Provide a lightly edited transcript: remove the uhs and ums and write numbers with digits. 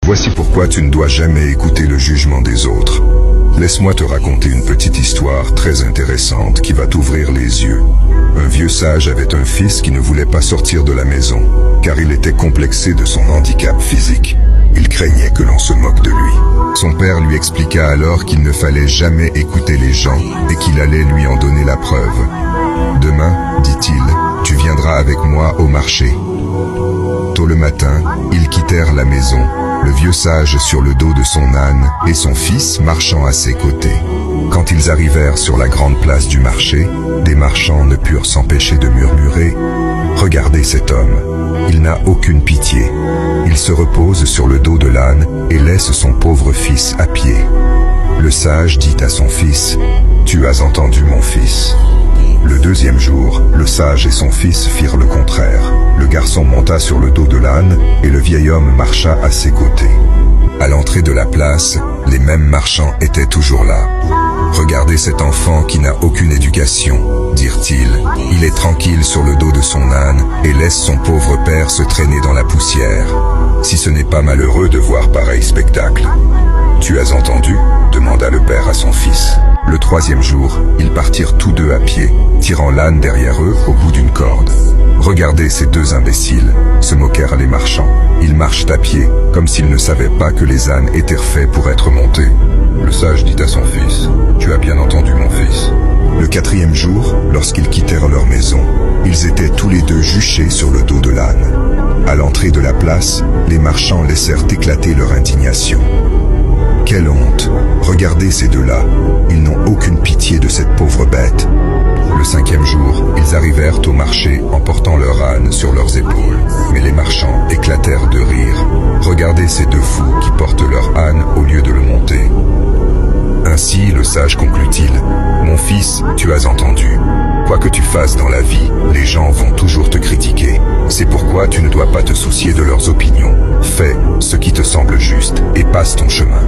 Voici pourquoi tu ne dois jamais écouter le jugement des autres. Laisse-moi te raconter une petite histoire très intéressante qui va t'ouvrir les yeux. Un vieux sage avait un fils qui ne voulait pas sortir de la maison, car il était complexé de son handicap physique. Il craignait que l'on se moque de lui. Son père lui expliqua alors qu'il ne fallait jamais écouter les gens et qu'il allait lui en donner la preuve. « Demain, dit-il, tu viendras avec moi au marché. » Tôt le matin, ils quittèrent la maison, le vieux sage sur le dos de son âne et son fils marchant à ses côtés. Quand ils arrivèrent sur la grande place du marché, des marchands ne purent s'empêcher de murmurer « Regardez cet homme, il n'a aucune pitié. Il se repose sur le dos de l'âne et laisse son pauvre fils à pied. » Le sage dit à son fils « Tu as entendu mon fils ?» Le deuxième jour, le sage et son fils firent le contraire. Le garçon monta sur le dos de l'âne et le vieil homme marcha à ses côtés. À l'entrée de la place, les mêmes marchands étaient toujours là. « Regardez cet enfant qui n'a aucune éducation, dirent-ils. Il est tranquille sur le dos de son âne et laisse son pauvre père se traîner dans la poussière. Si ce n'est pas malheureux de voir pareil spectacle. »« Tu as entendu ?» demanda le père à son fils. Le troisième jour, ils partirent tous deux à pied, tirant l'âne derrière eux au bout d'une corde. « Regardez ces deux imbéciles » se moquèrent les marchands. « Ils marchent à pied, comme s'ils ne savaient pas que les ânes étaient faits pour être montés. » Le sage dit à son fils « Tu as bien entendu mon fils. » Le quatrième jour, lorsqu'ils quittèrent leur maison, ils étaient tous les deux juchés sur le dos de l'âne. À l'entrée de la place, les marchands laissèrent éclater leur indignation. « Quelle honte! Regardez ces deux-là, ils n'ont aucune pitié de cette pauvre bête. » Le cinquième jour, ils arrivèrent au marché en portant leur âne sur leurs épaules. Mais les marchands éclatèrent de rire. « Regardez ces deux fous qui portent leur âne au lieu de le monter. » Ainsi, le sage conclut-il, « Mon fils, tu as entendu. Quoi que tu fasses dans la vie, les gens vont toujours te critiquer. C'est pourquoi tu ne dois pas te soucier de leurs opinions. Fais ce qui te semble juste et passe ton chemin. »